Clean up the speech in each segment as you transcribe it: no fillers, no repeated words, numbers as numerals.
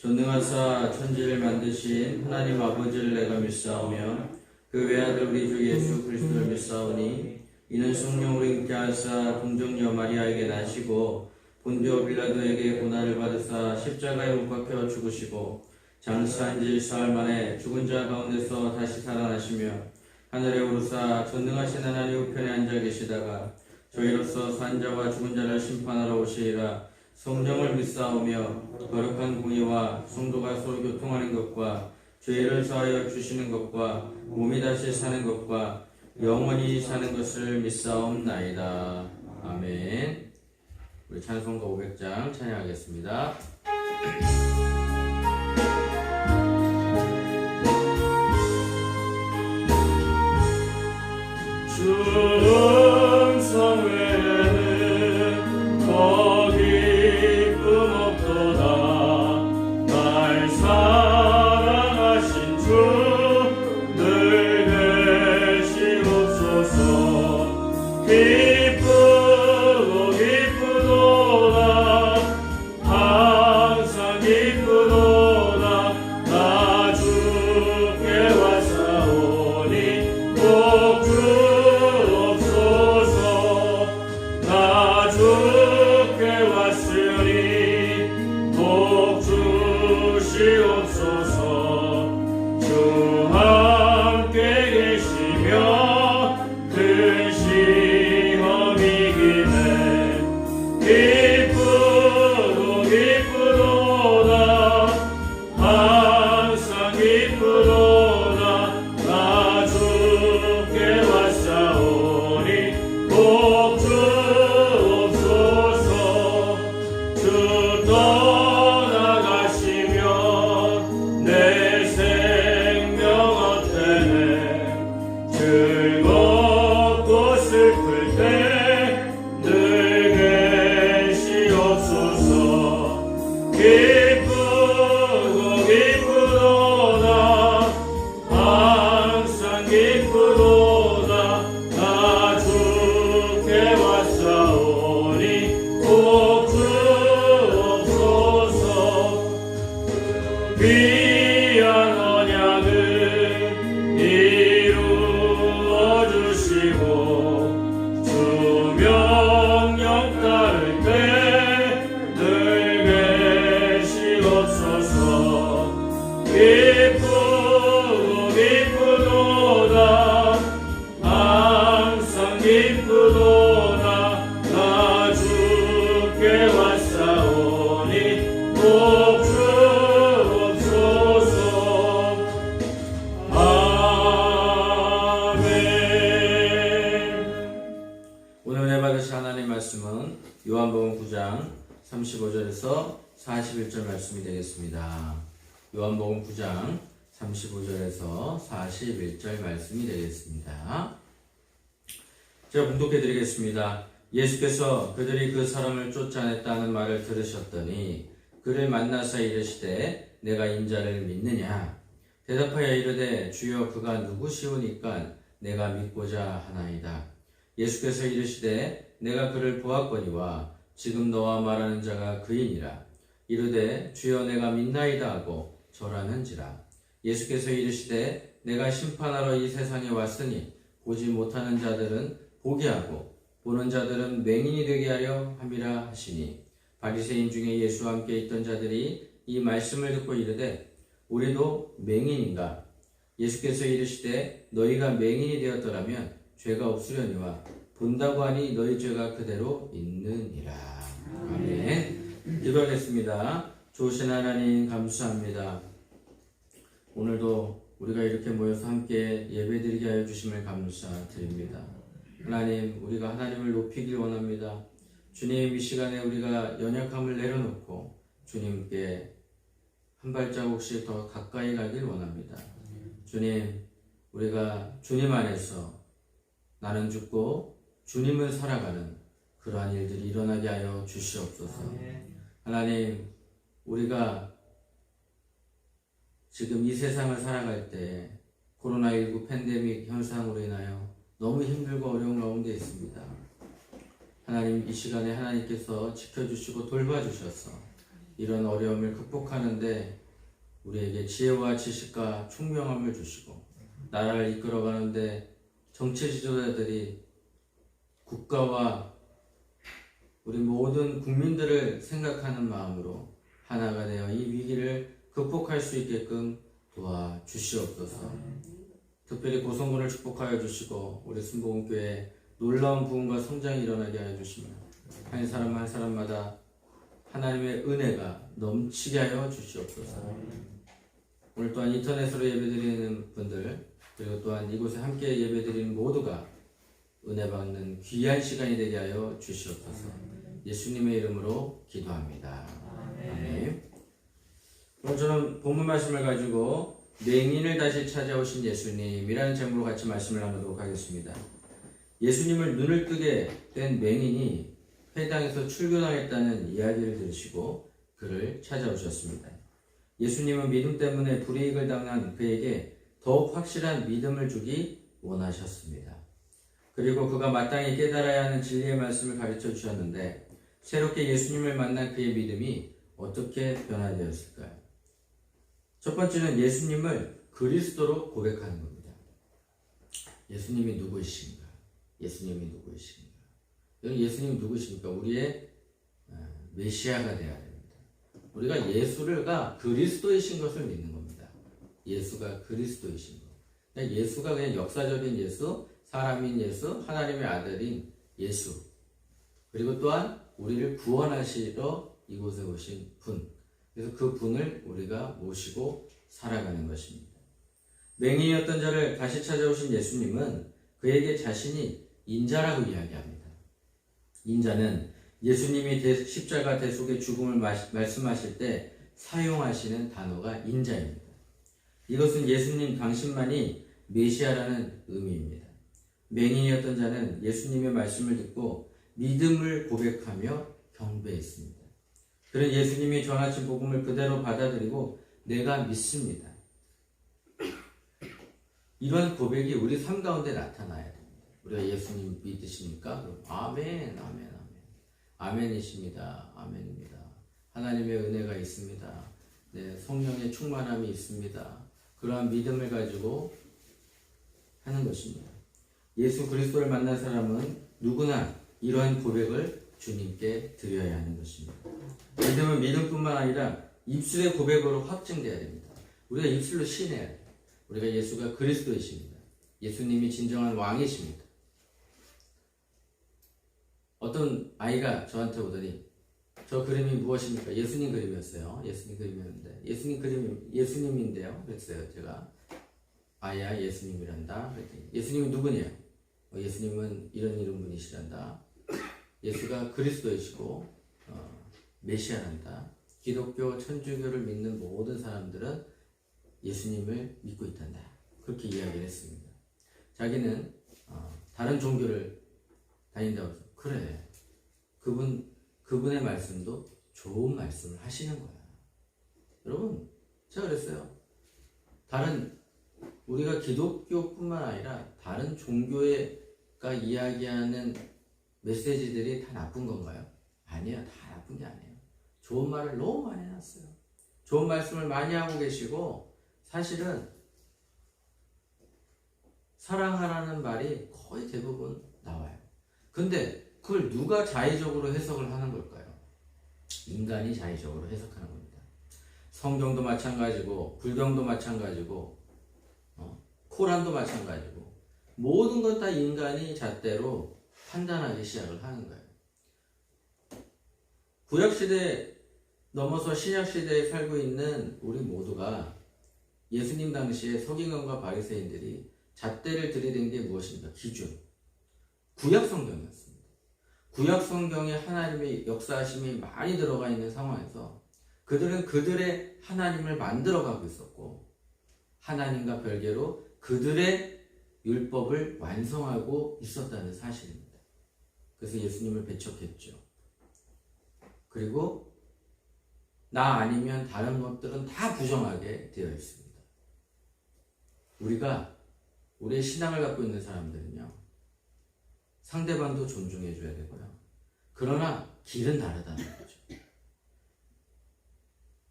전능하사 천지를 만드신 하나님 아버지를 내가 믿사오며 그 외아들 우리 주 예수 그리스도를 믿사오니 이는 성령으로 잉태하사 동정녀 마리아에게 나시고 본디오 빌라도에게 고난을 받으사 십자가에 못 박혀 죽으시고 장사한 지 사흘 만에 죽은 자 가운데서 다시 살아나시며 하늘에 오르사 전능하신 하나님 우편에 앉아 계시다가 저희로서 산 자와 죽은 자를 심판하러 오시리라. 성령을 믿사오며 거룩한 공의와 성도가 서로 교통하는 것과 죄를 사하여 주시는 것과 몸이 다시 사는 것과 영원히 사는 것을 믿사옵나이다. 아멘. 우리 찬송가 500장 찬양하겠습니다. 충성 외에는 더 기쁨 없도다. 날 사랑하신 주 늘 계시옵소서. 기쁘고 기쁘도다. 항상 기쁘도다. 나 주께 왔사오니 꼭 주옵소서. 나 주께 왔으니 복 주시옵소서. 주 함께 계시며 큰 시험이 기네. 기쁘고 기쁘도다. 항상 기쁘도다. 나 주께 왔사오니 복 주옵소서. 주 떠나가시면 내 생명 어때네. 즐겁고 슬플 때 늘 계시옵소서. 기쁘고 기쁘도다. 항상 기쁘도다. 나 주께 왔사오니 복 주옵소서. 귀한 언약을 이루어 주시고 주 명령 따를 때 늘 계시옵소서. 기쁘고 기쁘도다. 항상 기쁘도다. 나 주께 왔사오니 복 주옵소서. 아멘. 오늘 은혜 받으실 하나님 말씀은 요한복음 9장 35절에서 41절 말씀이 되겠습니다. 요한복음 9장 35절에서 41절 말씀이 되겠습니다. 제가 봉독해 드리겠습니다. 예수께서 그들이 그 사람을 쫓아냈다는 말을 들으셨더니 그를 만나서 이르시되 내가 인자를 믿느냐? 대답하여 이르되 주여 그가 누구시오니까 내가 믿고자 하나이다. 예수께서 이르시되 내가 그를 보았거니와 지금 너와 말하는 자가 그이니라. 이르되 주여 내가 믿나이다 하고 절하는지라. 예수께서 이르시되 내가 심판하러 이 세상에 왔으니 보지 못하는 자들은 보게 하고 보는 자들은 맹인이 되게 하려 함이라 하시니 바리새인 중에 예수와 함께 있던 자들이 이 말씀을 듣고 이르되 우리도 맹인인가? 예수께서 이르시되 너희가 맹인이 되었더라면 죄가 없으려니와 본다고 하니 너희 죄가 그대로 있느니라. 아멘. 기도하겠습니다. 좋으신 하나님 감사합니다. 오늘도 우리가 이렇게 모여서 함께 예배드리게 하여 주심을 감사드립니다. 하나님, 우리가 하나님을 높이길 원합니다. 주님, 이 시간에 우리가 연약함을 내려놓고 주님께 한 발자국씩 더 가까이 가길 원합니다. 주님, 우리가 주님 안에서 나는 죽고 주님을 살아가는 그러한 일들이 일어나게 하여 주시옵소서. 하나님, 우리가 지금 이 세상을 살아갈 때 코로나19 팬데믹 현상으로 인하여 너무 힘들고 어려운 가운데 있습니다. 하나님, 이 시간에 하나님께서 지켜주시고 돌봐주셔서 이런 어려움을 극복하는데 우리에게 지혜와 지식과 총명함을 주시고 나라를 이끌어가는데 정치 지도자들이 국가와 우리 모든 국민들을 생각하는 마음으로 하나가 되어 이 위기를 극복할 수 있게끔 도와주시옵소서. 특별히 고성군을 축복하여 주시고 우리 순복음교회에 놀라운 부흥과 성장이 일어나게 하여 주시며 한 사람 한 사람마다 하나님의 은혜가 넘치게 하여 주시옵소서. 오늘 또한 인터넷으로 예배드리는 분들 그리고 또한 이곳에 함께 예배드리는 모두가 은혜 받는 귀한 시간이 되게 하여 주시옵소서. 예수님의 이름으로 기도합니다. 아멘. 오늘 저는 본문 말씀을 가지고 맹인을 다시 찾아오신 예수님이라는 제목으로 같이 말씀을 나누도록 하겠습니다. 예수님을 눈을 뜨게 된 맹인이 회당에서 출교당했다는 이야기를 들으시고 그를 찾아오셨습니다. 예수님은 믿음 때문에 불이익을 당한 그에게 더욱 확실한 믿음을 주기 원하셨습니다. 그리고 그가 마땅히 깨달아야 하는 진리의 말씀을 가르쳐 주셨는데 새롭게 예수님을 만난 그의 믿음이 어떻게 변화되었을까요? 첫 번째는 예수님을 그리스도로 고백하는 겁니다. 예수님이 누구이신가? 예수님이 누구이신가? 예수님이 누구이십니까? 우리의 메시아가 되어야 됩니다. 우리가 예수가 그리스도이신 것을 믿는 겁니다. 예수가 그리스도이신 것. 그냥 예수가 그냥 역사적인 예수, 사람인 예수, 하나님의 아들인 예수. 그리고 또한 우리를 구원하시러 이곳에 오신 분. 그래서 그 분을 우리가 모시고 살아가는 것입니다. 맹인이었던 자를 다시 찾아오신 예수님은 그에게 자신이 인자라고 이야기합니다. 인자는 예수님이 십자가 대속의 죽음을 말씀하실 때 사용하시는 단어가 인자입니다. 이것은 예수님 당신만이 메시아라는 의미입니다. 맹인이었던 자는 예수님의 말씀을 듣고 믿음을 고백하며 경배했습니다. 그는 예수님이 전하신 복음을 그대로 받아들이고 내가 믿습니다. 이런 고백이 우리 삶 가운데 나타나야 됩니다. 우리가 예수님 믿으십니까? 그럼 아멘, 아멘, 아멘. 아멘이십니다. 아멘입니다. 하나님의 은혜가 있습니다. 네, 성령의 충만함이 있습니다. 그러한 믿음을 가지고 하는 것입니다. 예수 그리스도를 만난 사람은 누구나 이러한 고백을 주님께 드려야 하는 것입니다. 믿음은 믿음뿐만 아니라 입술의 고백으로 확증되어야 됩니다. 우리가 입술로 시인해야 돼요. 우리가 예수가 그리스도이십니다. 예수님이 진정한 왕이십니다. 어떤 아이가 저한테 오더니 저 그림이 무엇입니까? 예수님 그림이었어요. 예수님 그림이었는데 예수님 그림이 예수님인데요. 그랬어요. 제가 아야 예수님이란다. 그랬더니 예수님이 누구냐? 예수님은 이런 분이시란다. 예수가 그리스도이시고 메시아란다. 기독교 천주교를 믿는 모든 사람들은 예수님을 믿고 있단다. 그렇게 이야기를 했습니다. 자기는 다른 종교를 다닌다고 해서 그래. 그분의 말씀도 좋은 말씀을 하시는 거야. 여러분, 제가 그랬어요. 우리가 기독교뿐만 아니라 다른 종교가 이야기하는 메시지들이 다 나쁜 건가요? 아니에요. 다 나쁜 게 아니에요. 좋은 말을 너무 많이 해놨어요. 좋은 말씀을 많이 하고 계시고 사실은 사랑하라는 말이 거의 대부분 나와요. 근데 그걸 누가 자의적으로 해석을 하는 걸까요? 인간이 자의적으로 해석하는 겁니다. 성경도 마찬가지고 불경도 마찬가지고 코란도 마찬가지고 모든 건 다 인간이 잣대로 판단하기 시작을 하는 거예요. 구약시대 넘어서 신약시대에 살고 있는 우리 모두가 예수님 당시에 서기관과 바리새인들이 잣대를 들이댄 게 무엇입니까? 기준. 구약성경이었습니다. 구약성경에 하나님의 역사하심이 많이 들어가 있는 상황에서 그들은 그들의 하나님을 만들어가고 있었고 하나님과 별개로 그들의 율법을 완성하고 있었다는 사실입니다. 그래서 예수님을 배척했죠. 그리고 나 아니면 다른 것들은 다 부정하게 되어 있습니다. 우리가 우리의 신앙을 갖고 있는 사람들은요, 상대방도 존중해 줘야 되고요. 그러나 길은 다르다는 거죠.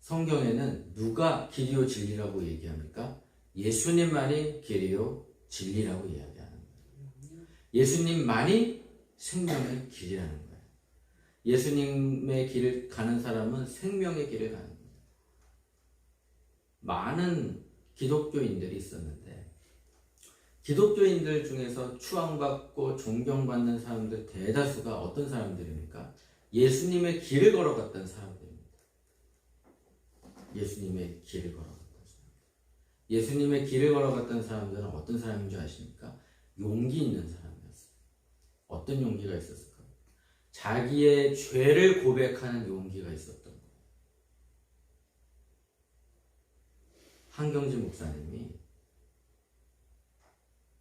성경에는 누가 길이요 진리라고 얘기합니까? 예수님만이 길이요 진리라고 이야기하는 거예요. 예수님만이 생명의 길이라는 거예요. 예수님의 길을 가는 사람은 생명의 길을 가는 거예요. 많은 기독교인들이 있었는데 기독교인들 중에서 추앙받고 존경받는 사람들 대다수가 어떤 사람들입니까? 예수님의 길을 걸어갔던 사람들입니다. 예수님의 길을 걸어갔던 사람. 예수님의 길을 걸어갔던 사람들은 어떤 사람인 줄 아십니까? 용기 있는 사람이었어요. 어떤 용기가 있었을까요? 자기의 죄를 고백하는 용기가 있었던 거예요. 한경지 목사님이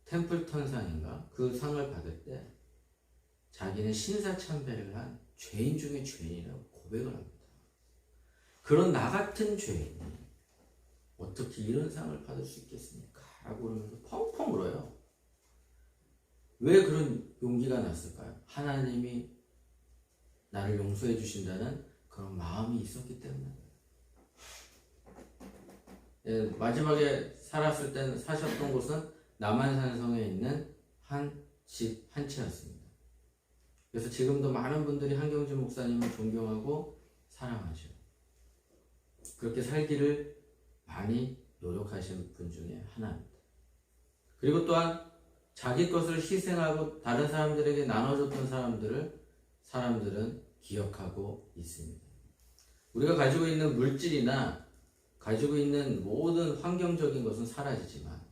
템플턴상인가 그 상을 받을 때 자기는 신사참배를 한 죄인 중에 죄인이라고 고백을 합니다. 그런 나 같은 죄인이 어떻게 이런 상을 받을 수 있겠습니까? 라고 그러면서 펑펑 울어요. 왜 그런 용기가 났을까요? 하나님이 나를 용서해 주신다는 그런 마음이 있었기 때문에. 예, 마지막에 사셨던 곳은 남한산성에 있는 한 집 한 채였습니다. 그래서 지금도 많은 분들이 한경주 목사님을 존경하고 사랑하셔요. 그렇게 살기를 많이 노력하신 분 중에 하나입니다. 그리고 또한 자기 것을 희생하고 다른 사람들에게 나눠줬던 사람들은 기억하고 있습니다. 우리가 가지고 있는 물질이나 가지고 있는 모든 환경적인 것은 사라지지만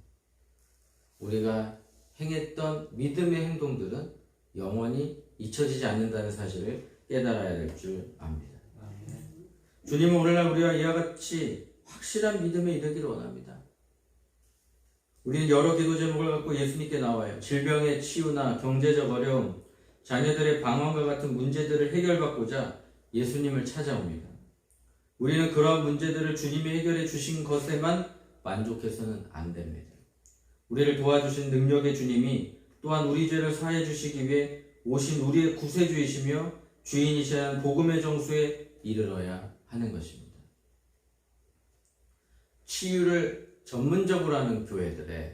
우리가 행했던 믿음의 행동들은 영원히 잊혀지지 않는다는 사실을 깨달아야 될 줄 압니다. 주님은 오늘날 우리와 이와 같이 확실한 믿음에 이르기를 원합니다. 우리는 여러 기도 제목을 갖고 예수님께 나와요. 질병의 치유나 경제적 어려움, 자녀들의 방황과 같은 문제들을 해결받고자 예수님을 찾아옵니다. 우리는 그러한 문제들을 주님이 해결해 주신 것에만 만족해서는 안 됩니다. 우리를 도와주신 능력의 주님이 또한 우리 죄를 사해 주시기 위해 오신 우리의 구세주이시며 주인이시라는 복음의 정수에 이르러야 하는 것입니다. 치유를 전문적으로 하는 교회들은요,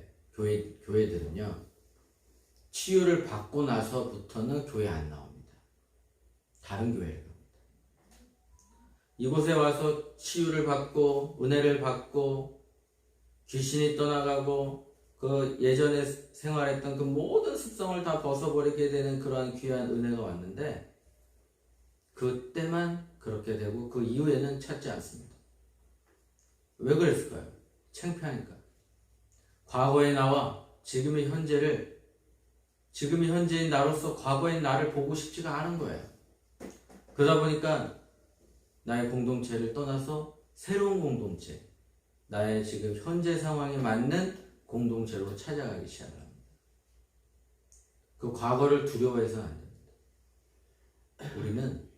치유를 받고 나서부터는 교회 안 나옵니다. 다른 교회를 갑니다. 이곳에 와서 치유를 받고 은혜를 받고 귀신이 떠나가고 그 예전에 생활했던 그 모든 습성을 다 벗어버리게 되는 그러한 귀한 은혜가 왔는데 그때만 그렇게 되고 그 이후에는 찾지 않습니다. 왜 그랬을까요? 창피하니까. 과거의 나와 지금의 현재인 나로서 과거의 나를 보고 싶지가 않은 거예요. 그러다 보니까 나의 공동체를 떠나서 새로운 공동체, 나의 지금 현재 상황에 맞는 공동체로 찾아가기 시작합니다. 그 과거를 두려워해서는 안 됩니다. 우리는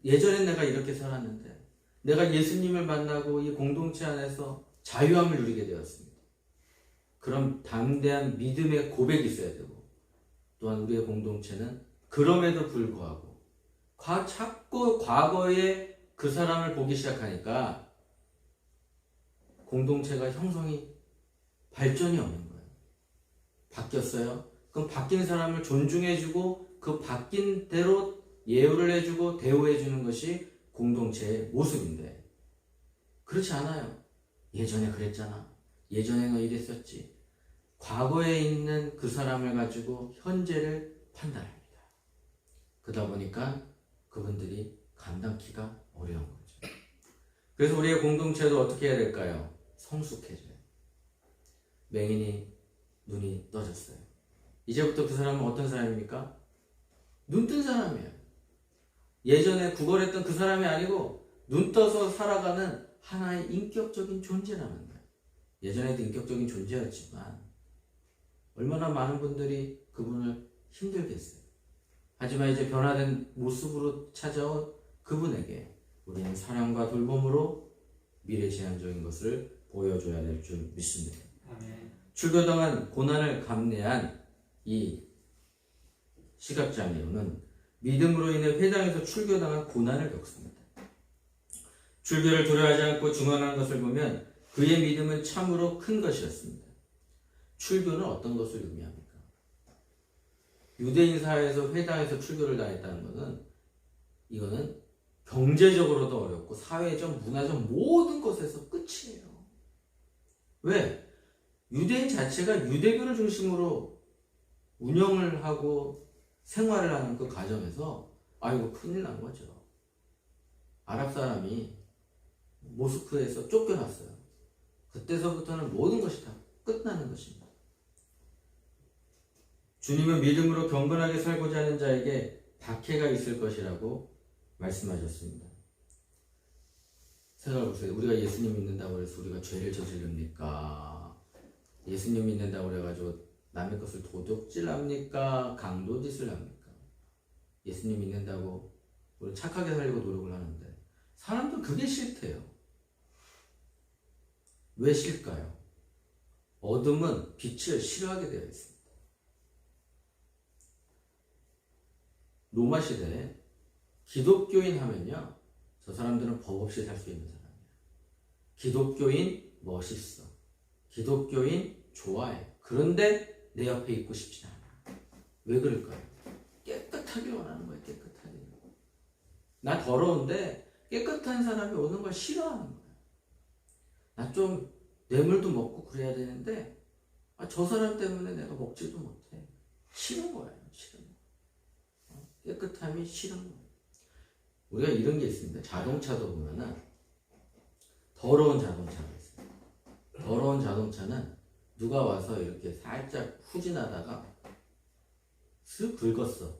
예전엔 내가 이렇게 살았는데 내가 예수님을 만나고 이 공동체 안에서 자유함을 누리게 되었습니다. 그럼 담대한 믿음의 고백이 있어야 되고 또한 우리의 공동체는 그럼에도 불구하고 자꾸 과거의 그 사람을 보기 시작하니까 공동체가 형성이 발전이 없는 거예요. 바뀌었어요? 그럼 바뀐 사람을 존중해주고 그 바뀐 대로 예우를 해주고 대우해주는 것이 공동체의 모습인데 그렇지 않아요. 예전에 그랬잖아. 예전에 너 이랬었지. 과거에 있는 그 사람을 가지고 현재를 판단합니다. 그러다 보니까 그분들이 감당키가 어려운 거죠. 그래서 우리의 공동체도 어떻게 해야 될까요? 성숙해져요. 맹인이 눈이 떠졌어요. 이제부터 그 사람은 어떤 사람입니까? 눈 뜬 사람이에요. 예전에 구걸했던 그 사람이 아니고 눈 떠서 살아가는 하나의 인격적인 존재라는 거예요. 예전에도 인격적인 존재였지만 얼마나 많은 분들이 그분을 힘들겠어요. 하지만 이제 변화된 모습으로 찾아온 그분에게 우리는 사랑과 돌봄으로 미래지향적인 것을 보여줘야 될 줄 믿습니다. 아멘. 출교당한 고난을 감내한 이 시각장애인은 믿음으로 인해 회당에서 출교당한 고난을 겪습니다. 출교를 두려워하지 않고 중언한 것을 보면 그의 믿음은 참으로 큰 것이었습니다. 출교는 어떤 것을 의미합니까? 유대인 사회에서 회당에서 출교를 다했다는 것은 이거는 경제적으로도 어렵고 사회적, 문화적 모든 것에서 끝이에요. 왜? 유대인 자체가 유대교를 중심으로 운영을 하고 생활을 하는 그 과정에서 아이고 큰일 난 거죠. 아랍 사람이 모스크에서 쫓겨났어요. 그때서부터는 모든 것이 다 끝나는 것입니다. 주님은 믿음으로 경건하게 살고자 하는 자에게 박해가 있을 것이라고 말씀하셨습니다. 생각해보세요. 우리가 예수님 믿는다고 해서 우리가 죄를 저지릅니까? 예수님 믿는다고 그래가지고 남의 것을 도둑질합니까? 강도짓을 합니까? 예수님 믿는다고 우리 착하게 살려고 노력을 하는데 사람들은 그게 싫대요. 왜 싫을까요? 어둠은 빛을 싫어하게 되어 있습니다. 로마 시대에 기독교인 하면요, 저 사람들은 법 없이 살 수 있는 사람이에요. 기독교인 멋있어. 기독교인 좋아해. 그런데 내 옆에 있고 싶지 않아. 왜 그럴까요? 깨끗하게 원하는 거예요. 깨끗하게. 나 더러운데 깨끗한 사람이 오는 걸 싫어하는 거예요. 나 좀 뇌물도 먹고 그래야 되는데 저 사람 때문에 내가 먹지도 못해. 싫은 거예요. 싫은 거. 깨끗함이 싫은 거예요. 우리가 이런 게 있습니다. 자동차도 보면은 더러운 자동차가 있어요. 더러운 자동차는 누가 와서 이렇게 살짝 후진하다가 슥 긁었어.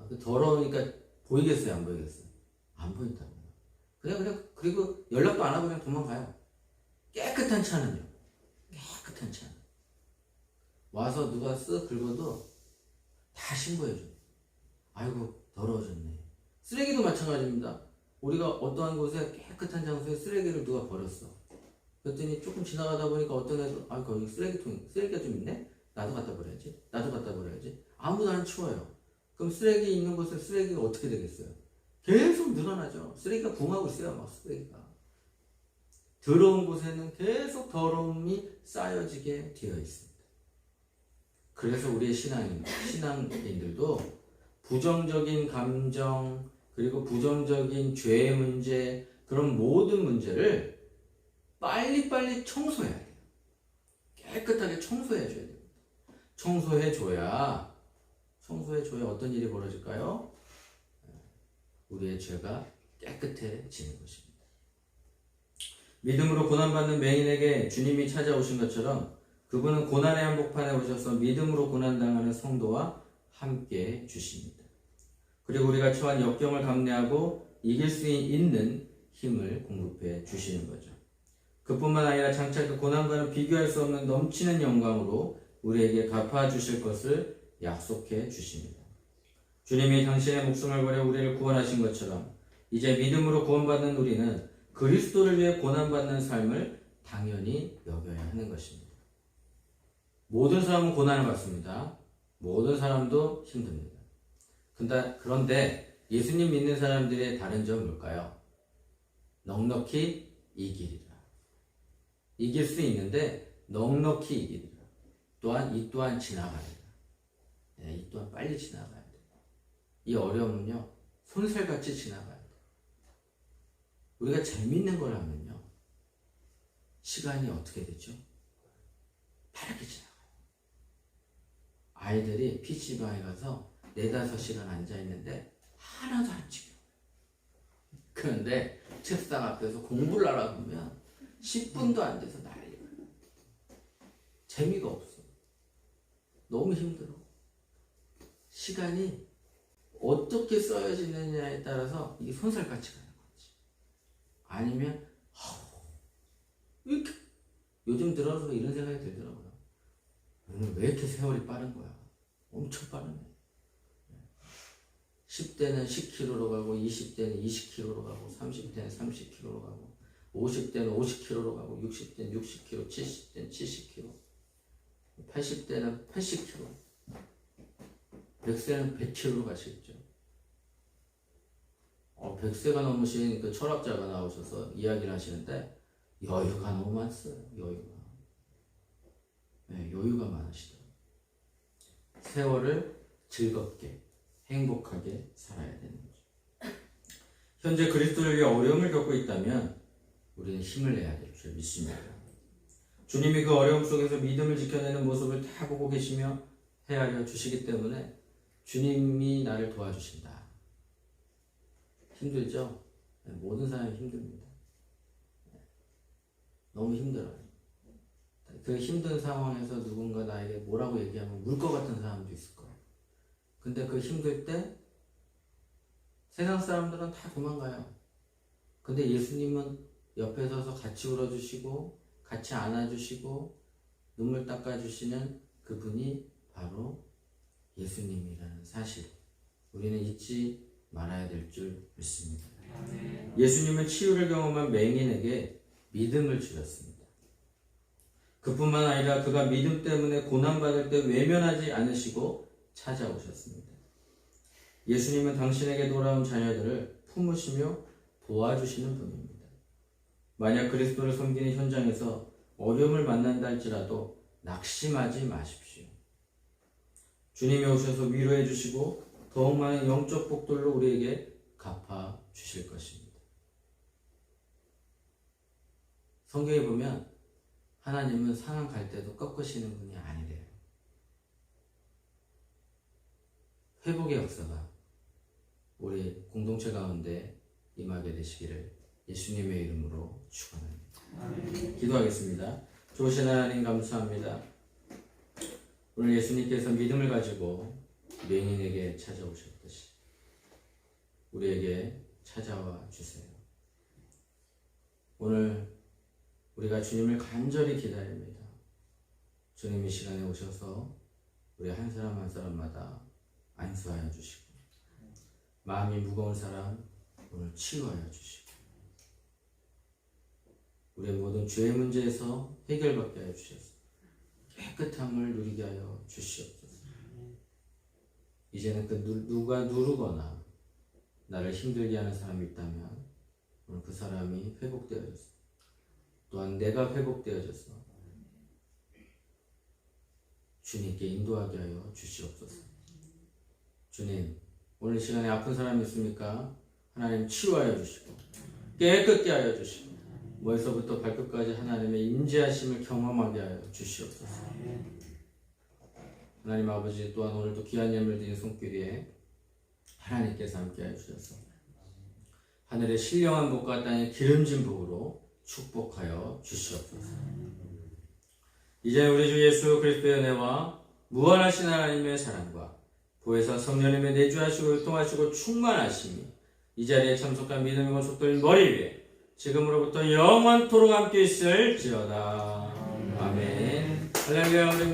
그 더러우니까 보이겠어요? 안 보이겠어요? 안 보인다고요. 그냥 그리고 연락도 안 하고 그냥 도망가요. 깨끗한 차는요. 깨끗한 차는 와서 누가 쓱 긁어도 다 신고해줘. 아이고 더러워졌네. 쓰레기도 마찬가지입니다. 우리가 어떠한 곳에 깨끗한 장소에 쓰레기를 누가 버렸어. 그랬더니 조금 지나가다 보니까 어떤 애도 거기 쓰레기가 좀 있네? 나도 갖다 버려야지. 나도 갖다 버려야지. 아무도 안 치워요. 그럼 쓰레기 있는 곳에 쓰레기가 어떻게 되겠어요? 계속 늘어나죠. 쓰레기가 붕하고 있어요. 막 쓰레기가. 더러운 곳에는 계속 더러움이 쌓여지게 되어 있습니다. 그래서 우리의 신앙인들도 부정적인 감정, 그리고 부정적인 죄의 문제, 그런 모든 문제를 빨리빨리 청소해야 돼요. 깨끗하게 청소해줘야 됩니다. 청소해줘야 어떤 일이 벌어질까요? 우리의 죄가 깨끗해지는 것입니다. 믿음으로 고난받는 맹인에게 주님이 찾아오신 것처럼 그분은 고난의 한복판에 오셔서 믿음으로 고난당하는 성도와 함께 주십니다. 그리고 우리가 처한 역경을 감내하고 이길 수 있는 힘을 공급해 주시는 거죠. 그뿐만 아니라 장차 그 고난과는 비교할 수 없는 넘치는 영광으로 우리에게 갚아주실 것을 약속해 주십니다. 주님이 당신의 목숨을 버려 우리를 구원하신 것처럼 이제 믿음으로 구원받는 우리는 그리스도를 위해 고난받는 삶을 당연히 여겨야 하는 것입니다. 모든 사람은 고난을 받습니다. 모든 사람도 힘듭니다. 그런데 예수님 믿는 사람들의 다른 점은 뭘까요? 넉넉히 이기리라. 이길 수 있는데 넉넉히 이기리라. 이 또한 지나가리라. 이 또한 빨리 지나가야 돼요. 이 어려움은요, 손살같이 지나가야 돼요. 우리가 재밌는 걸 하면요, 시간이 어떻게 되죠? 빠르게 지나가요. 아이들이 PC방에 가서 4-5시간 앉아있는데 하나도 안 찍혀요. 그런데 책상 앞에서 공부를 하라고 하면 10분도 안 돼서 난리가 나요. 재미가 없어. 너무 힘들어. 시간이 어떻게 써여지느냐에 따라서 이게 손살같이 가는 거지. 아니면 이렇게 요즘 들어서 이런 생각이 들더라고요. 오늘 왜 이렇게 세월이 빠른 거야? 엄청 빠르네. 10대는 10km로 가고 20대는 20km로 가고 30대는 30km로 가고 50대는 50km로 가고 60대는 60km, 70대는 70km, 80대는 80km, 100세는 100km로 가시겠죠. 100세가 넘으신 그 철학자가 나오셔서 이야기를 하시는데 여유가 너무 많았어요. 여유가 많으시더라고요. 세월을 즐겁게 행복하게 살아야 되는 거죠. 현재 그리스도를 위해 어려움을 겪고 있다면 우리는 힘을 내야 될 줄 믿습니다. 주님이 그 어려움 속에서 믿음을 지켜내는 모습을 다 보고 계시며 헤아려 주시기 때문에 주님이 나를 도와주신다. 힘들죠? 모든 사람이 힘듭니다. 너무 힘들어요. 그 힘든 상황에서 누군가 나에게 뭐라고 얘기하면 울 것 같은 사람도 있을 거예요. 근데 그 힘들 때 세상 사람들은 다 도망가요. 근데 예수님은 옆에 서서 같이 울어주시고 같이 안아주시고 눈물 닦아주시는 그분이 바로 예수님이라는 사실, 우리는 잊지 말아야 될 줄 믿습니다. 예수님은 치유를 경험한 맹인에게 믿음을 주셨습니다. 그뿐만 아니라 그가 믿음 때문에 고난받을 때 외면하지 않으시고 찾아오셨습니다. 예수님은 당신에게 돌아온 자녀들을 품으시며 도와주시는 분입니다. 만약 그리스도를 섬기는 현장에서 어려움을 만난다 할지라도 낙심하지 마십시오. 주님이 오셔서 위로해 주시고 더욱 많은 영적 복들로 우리에게 갚아 주실 것입니다. 성경에 보면 하나님은 상한 갈 때도 꺾으시는 분이 아니래요. 회복의 역사가 우리 공동체 가운데 임하게 되시기를 예수님의 이름으로 축원합니다. 기도하겠습니다. 좋으신 하나님 감사합니다. 오늘 예수님께서 믿음을 가지고 맹인에게 찾아오셨듯이 우리에게 찾아와 주세요. 오늘 우리가 주님을 간절히 기다립니다. 주님 이 시간에 오셔서 우리 한 사람 한 사람마다 안수하여 주시고 마음이 무거운 사람 오늘 치유하여 주시고 우리의 모든 죄의 문제에서 해결받게 하여 주셔서 깨끗함을 누리게 하여 주시옵소서. 이제는 그 누가 누르거나 나를 힘들게 하는 사람이 있다면 오늘 그 사람이 회복되어졌어. 또한 내가 회복되어져서 주님께 인도하게 하여 주시옵소서. 주님, 오늘 시간에 아픈 사람이 있습니까? 하나님 치유하여 주시고 깨끗게 하여 주시고 머리서부터 발끝까지 하나님의 임재하심을 경험하게 하여 주시옵소서. 하나님 아버지, 또한 오늘도 귀한 예물 드린 손길에 하나님께서 함께하여 주셔서 하늘의 신령한 복과 땅의 기름진 복으로 축복하여 주시옵소서. 이제 우리 주 예수 그리스도의 은혜와 무한하신 하나님의 사랑과 보혜사 성령님의 내주하시고 교통하시고 충만하심이 이 자리에 참석한 믿음의 속들 머리 위에 지금으로부터 영원토록 함께 있을지어다. 아멘. 할렐루야. 우리